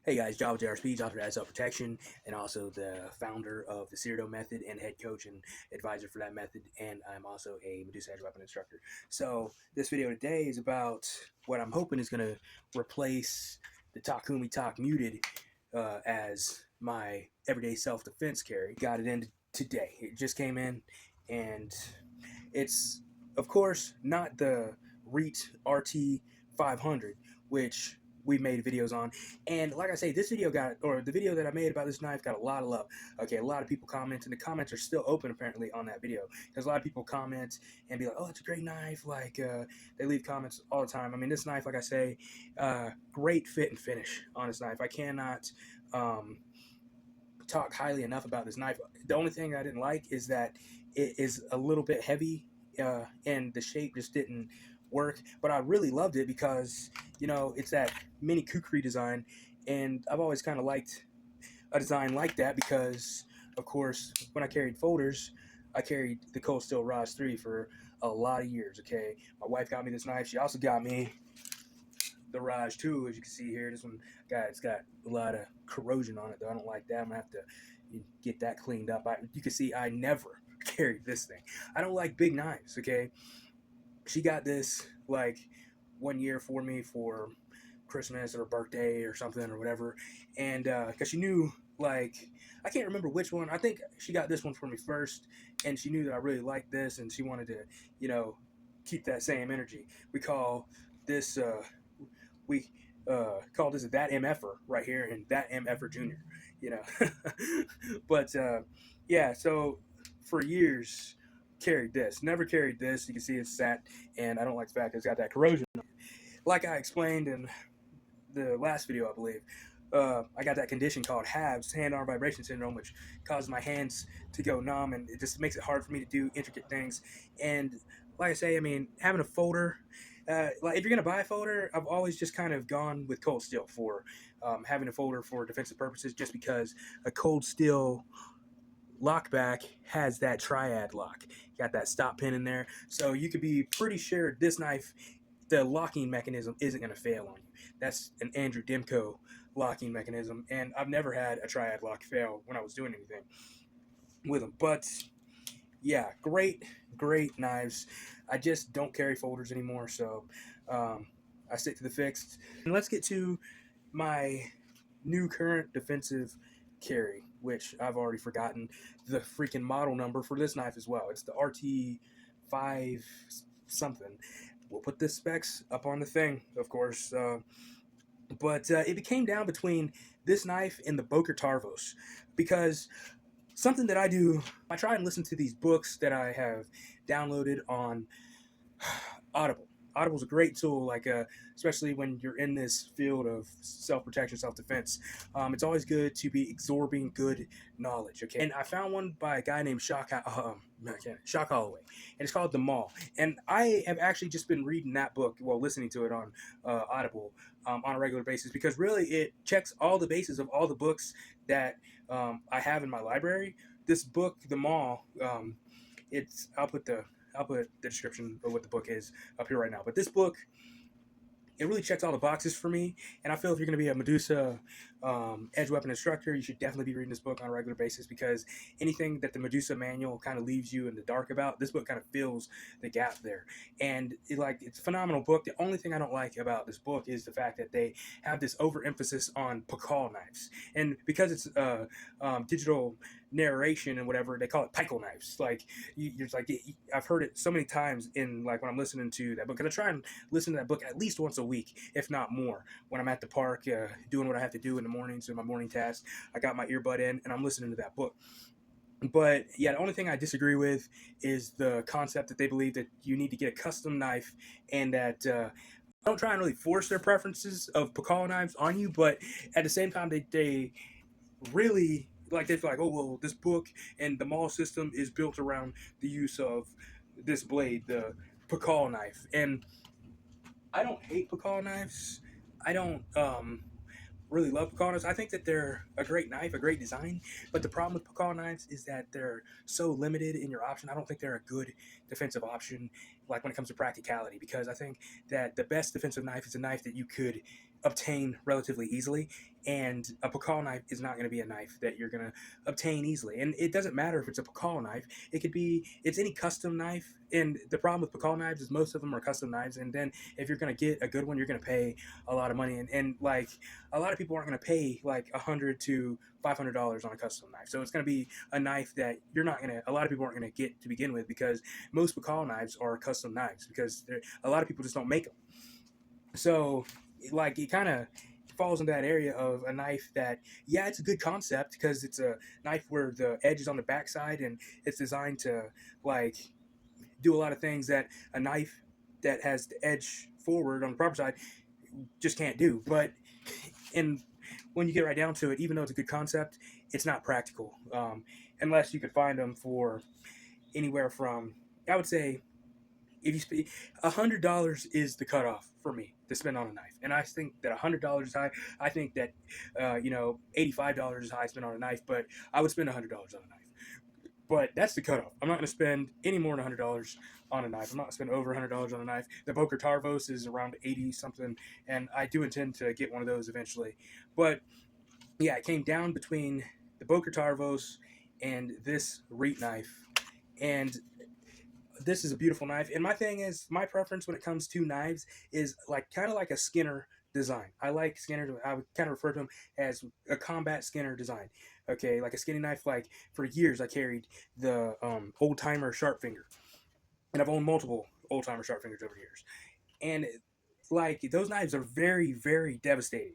Hey guys, John with JRSP, John for Self-Protection, and also the founder of the Cyrano method and head coach and advisor for that method, and I'm also a Medusa Edge weapon instructor. So this video today is about what I'm hoping is going to replace the Takumi Tak Muted as my everyday self-defense carry. Got it in today. It just came in, and it's, of course, not the Reat RT-500, which we made videos on. And like I say, this video the video that I made about this knife got a lot of love. Okay, a lot of people comment, and the comments are still open apparently on that video, because a lot of people comment and be like, oh, it's a great knife. Like, they leave comments all the time. I mean, this knife, like I say, great fit and finish on this knife. I cannot talk highly enough about this knife. The only thing I didn't like is that it is a little bit heavy, and the shape just didn't work. But I really loved it because, you know, it's that mini kukri design, and I've always kind of liked a design like that because, of course, when I carried folders, I carried the Cold Steel Raj 3 for a lot of years. Okay, my wife got me this knife. She also got me the Raj 2, as you can see here. This one, it's got a lot of corrosion on it, though. I don't like that. I'm gonna have to get that cleaned up. You can see I never carried this thing. I don't like big knives. Okay, she got this like 1 year for me for Christmas or birthday or something or whatever, and because she knew, like, I can't remember which one. I think she got this one for me first, and she knew that I really liked this, and she wanted to, you know, keep that same energy. We call this that MFer right here, and that MFer Junior, you know. But yeah, so for years carried this, never carried this. You can see it's sat, and I don't like the fact that it's got that corrosion. Like I explained in the last video, I believe, I got that condition called HAVS, hand-arm vibration syndrome, which causes my hands to go numb, and it just makes it hard for me to do intricate things. And like I say, I mean, having a folder, like if you're gonna buy a folder, I've always just kind of gone with cold steel for having a folder for defensive purposes, just because a cold steel lockback has that triad lock. You got that stop pin in there, so you could be pretty sure this knife, the locking mechanism isn't going to fail on you. That's an Andrew Demko locking mechanism, and I've never had a triad lock fail when I was doing anything with them. But yeah, great knives. I just don't carry folders anymore, so I stick to the fixed. And let's get to my new current defensive carry, which I've already forgotten the freaking model number for this knife as well. It's the RT-5 something. We'll put the specs up on the thing, of course. But it became down between this knife and the Boker Tarvos, because something that I do, I try and listen to these books that I have downloaded on Audible. Audible's a great tool, like especially when you're in this field of self-protection, self-defense. It's always good to be absorbing good knowledge, okay? And I found one by a guy named Shock Holloway, and it's called The Mall. And I have actually just been reading that book, well, listening to it on Audible on a regular basis, because really it checks all the bases of all the books that I have in my library. This book, The Mall, I'll put the description of what the book is up here right now. But this book, it really checks all the boxes for me. And I feel if you're going to be a Medusa edge weapon instructor, you should definitely be reading this book on a regular basis, because anything that the Medusa manual kind of leaves you in the dark about, this book kind of fills the gap there. And it's a phenomenal book. The only thing I don't like about this book is the fact that they have this overemphasis on Pakal knives. And because it's digital narration and whatever, they call it Pikel knives. Like, I've heard it so many times in, like, when I'm listening to that book, because I try and listen to that book at least once a week, if not more, when I'm at the park doing what I have to do in the mornings and my morning tasks. I got my earbud in and I'm listening to that book. But yeah, the only thing I disagree with is the concept that they believe that you need to get a custom knife, and that don't try and really force their preferences of Pakal knives on you, but at the same time, they really, like, they feel like, oh, well, this book and the Mall system is built around the use of this blade, the Pakal knife. And I don't hate Pakal knives. I don't really love Pakal knives. I think that they're a great knife, a great design. But the problem with Pakal knives is that they're so limited in your option. I don't think they're a good defensive option. like when it comes to practicality, because I think that the best defensive knife is a knife that you could obtain relatively easily, and a Pakal knife is not going to be a knife that you're going to obtain easily. And it doesn't matter if it's a Pakal knife; it's any custom knife. And the problem with Pakal knives is most of them are custom knives, and then if you're going to get a good one, you're going to pay a lot of money, and like a lot of people aren't going to pay like $100 to $500 on a custom knife. So it's going to be a knife that you're not going to. A lot of people aren't going to get to begin with, because most Pakal knives are custom knives, because a lot of people just don't make them. So like it kind of falls into that area of a knife that, yeah, it's a good concept because it's a knife where the edge is on the backside and it's designed to like do a lot of things that a knife that has the edge forward on the proper side just can't do. But and when you get right down to it, even though it's a good concept, it's not practical, unless you could find them for anywhere from, I would say, if you spend $100 is the cutoff for me to spend on a knife, and I think that $100 is high. I think that $85 is high to spend on a knife, but I would spend $100 on a knife. But that's the cutoff. I'm not going to spend any more than $100 on a knife. I'm not going to spend over $100 on a knife. The Boker Tarvos is around 80 something, and I do intend to get one of those eventually. But yeah, it came down between the Boker Tarvos and this Reat knife, and this is a beautiful knife. And my thing is, my preference when it comes to knives is like kind of like a Skinner design. I like Skinner. I would kind of refer to them as a combat Skinner design. Okay, like a skinny knife. Like for years, I carried the old timer sharp finger, and I've owned multiple old timer sharp fingers over the years. And like those knives are very, very devastating.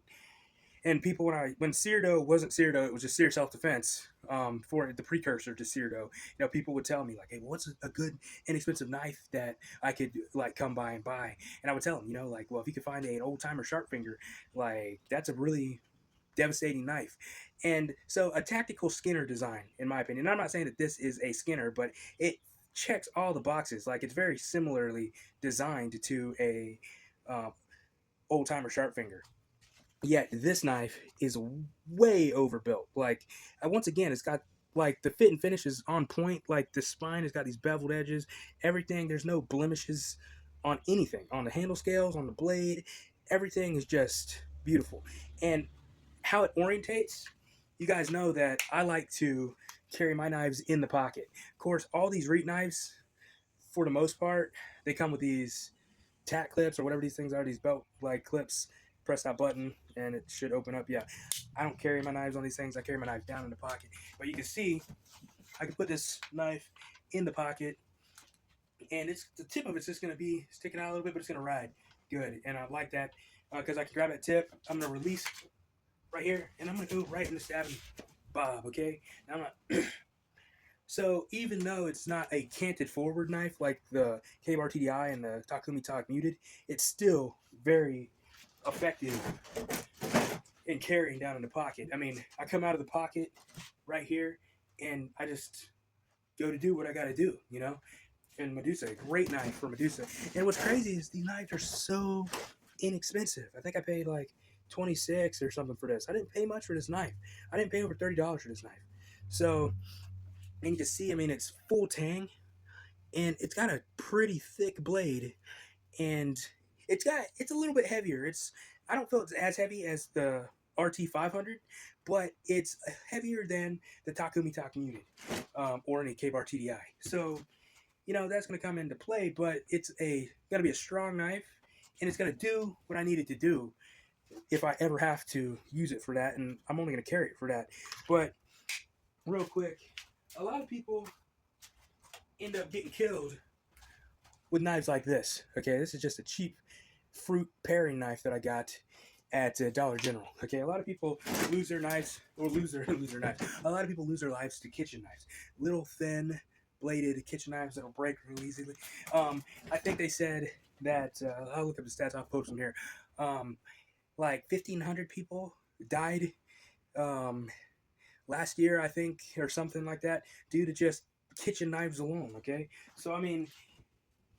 And people, when Cyrdo wasn't Cyrdo, it was just Sear Self Defense, for the precursor to Cyrdo. People would tell me like, "Hey, what's a good inexpensive knife that I could like come by and buy?" And I would tell them, like, well, if you could find an old timer sharp finger, like that's a really devastating knife. And so a tactical Skinner design, in my opinion. I'm not saying that this is a Skinner, but it checks all the boxes. Like it's very similarly designed to a uh, old timer sharp finger. Yet this knife is way overbuilt. Like, once again, it's got like the fit and finish is on point. Like the spine has got these beveled edges, everything. There's no blemishes on anything, on the handle scales, on the blade. Everything is just beautiful. And how it orientates, you guys know that I like to carry my knives in the pocket. Of course, all these Reat knives, for the most part, they come with these tack clips or whatever these things are, these belt like clips. Press that button and it should open up. Yeah, I don't carry my knives on these things. I carry my knives down in the pocket. But you can see I can put this knife in the pocket, and it's the tip of it's just going to be sticking out a little bit, but it's going to ride good. And I like that because I can grab that tip. I'm going to release right here, and I'm going to go right in the stabbing bob. Okay, now I'm not. So even though it's not a canted forward knife like the K-Bar TDI and the Takumi Tak Muted, it's still very effective in carrying down in the pocket. I mean, I come out of the pocket right here, and I just go to do what I got to do, And Medusa, great knife for Medusa. And what's crazy is these knives are so inexpensive. I think I paid like $26 or something for this. I didn't pay much for this knife. I didn't pay over $30 for this knife. So, and you can see, I mean, it's full Tang, and it's got a pretty thick blade, and it's a little bit heavier. I don't feel it's as heavy as the RT-500, but it's heavier than the Takumi Tak Muted, or any K-Bar TDI. So, that's going to come into play, but it's going to be a strong knife, and it's going to do what I need it to do if I ever have to use it for that, and I'm only going to carry it for that. But real quick, a lot of people end up getting killed with knives like this. Okay, this is just a cheap fruit paring knife that I got at Dollar General. Okay, a lot of people lose their knives, or lose their knives. A lot of people lose their lives to kitchen knives. Little thin bladed kitchen knives that'll break real easily. I think they said that, I'll look up the stats, I'll post them here. Like 1,500 people died last year, I think, or something like that, due to just kitchen knives alone. Okay, so I mean,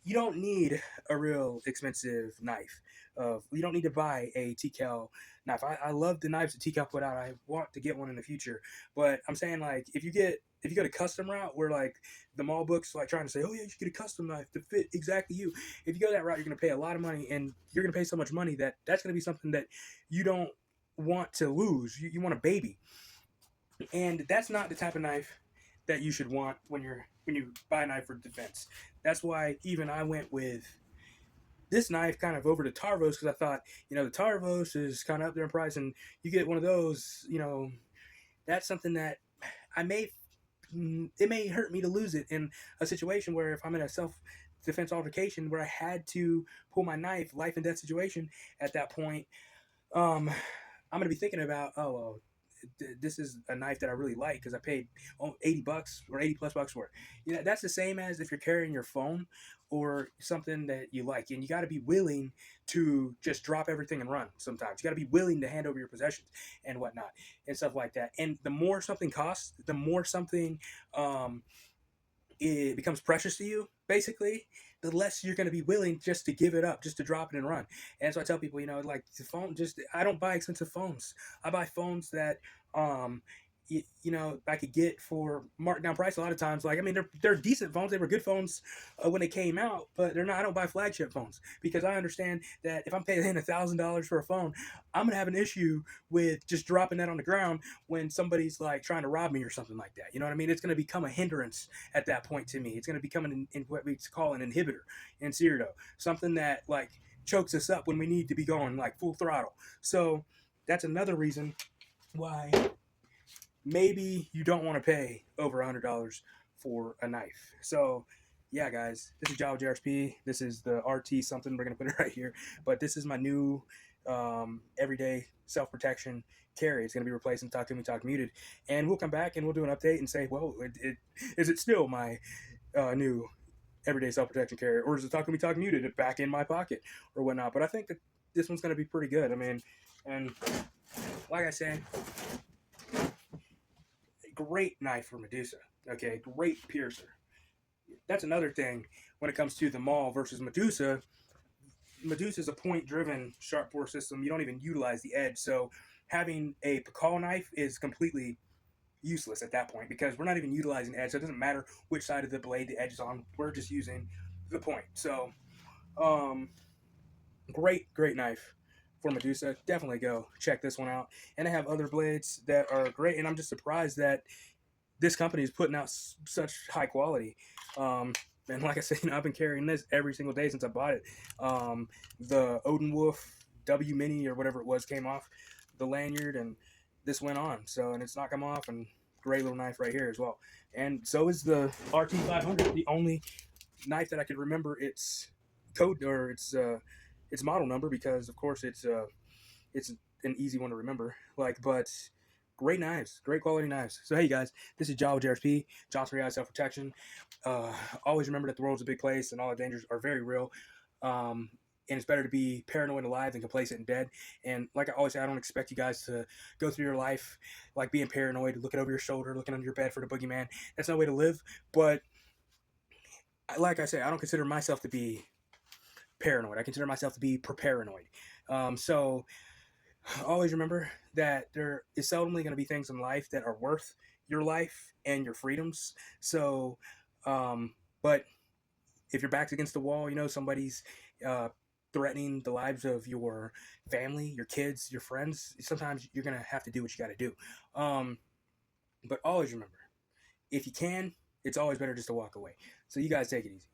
you don't need a real expensive knife. You don't need to buy a TCal knife. I love the knives that TCal put out. I want to get one in the future, but I'm saying like if you go to custom route where like the mall books like trying to say, oh yeah, you should get a custom knife to fit exactly you. If you go that route, you're going to pay a lot of money, and you're going to pay so much money that that's going to be something that you don't want to lose. You want a baby, and that's not the type of knife that you should want when you buy a knife for defense. That's why even I went with this knife kind of over to Tarvos, because I thought, the Tarvos is kind of up there in price, and you get one of those, that's something that I may it may hurt me to lose it in a situation where if I'm in a self defense altercation where I had to pull my knife, life and death situation at that point. I'm gonna be thinking about, oh well, this is a knife that I really like because I paid $80 or 80 plus bucks for it. That's the same as if you're carrying your phone or something that you like, and you got to be willing to just drop everything and run. Sometimes you got to be willing to hand over your possessions and whatnot and stuff like that. And the more something costs, the more something it becomes precious to you, basically, the less you're going to be willing just to give it up, just to drop it and run. And so I tell people, like the phone, I don't buy expensive phones. I buy phones that, I could get for marked down price a lot of times. Like, I mean, they're decent phones. They were good phones when they came out, but they're not. I don't buy flagship phones because I understand that if I'm paying $1,000 for a phone, I'm gonna have an issue with just dropping that on the ground when somebody's like trying to rob me or something like that. You know what I mean? It's gonna become a hindrance at that point to me. It's gonna become in what we call an inhibitor in Cyrdo, something that like chokes us up when we need to be going like full throttle. So that's another reason why maybe you don't want to pay over $100 for a knife. So, yeah, guys, this is Java JRP. This is the RT something. We're going to put it right here. But this is my new everyday self protection carry. It's going to be replacing Talk to Me, Talk Muted. And we'll come back and we'll do an update and say, well, is it still my new everyday self protection carry? Or is it Talk to Me, Talk Muted back in my pocket or whatnot? But I think that this one's going to be pretty good. I mean, and like I said, great knife for Medusa. Okay, great piercer. That's another thing when it comes to the Maul versus Medusa. Medusa is a point-driven sharp bore system. You don't even utilize the edge, so having a Pakal knife is completely useless at that point because we're not even utilizing the edge. So it doesn't matter which side of the blade the edge is on. We're just using the point. So, great knife for Medusa. Definitely go check this one out. And I have other blades that are great, and I'm just surprised that this company is putting out such high quality. And like I said, I've been carrying this every single day since I bought it. The Odin Wolf W Mini or whatever it was came off the lanyard, and this went on. So, and it's not come off, and great little knife right here as well. And so is the RT-500, the only knife that I could remember its code or its model number, because of course it's an easy one to remember. But great knives, great quality knives. So hey guys, this is Java JRP, Johnson Reat Self Protection. Always remember that the world's a big place and all the dangers are very real. And it's better to be paranoid alive than complacent and dead. And like I always say, I don't expect you guys to go through your life like being paranoid, looking over your shoulder, looking under your bed for the boogeyman. That's no way to live. But like I say, I don't consider myself to be paranoid. I consider myself to be paranoid. So always remember that there is seldomly going to be things in life that are worth your life and your freedoms. So, but if your back's against the wall, somebody's threatening the lives of your family, your kids, your friends, sometimes you're going to have to do what you got to do. But always remember, if you can, it's always better just to walk away. So you guys take it easy.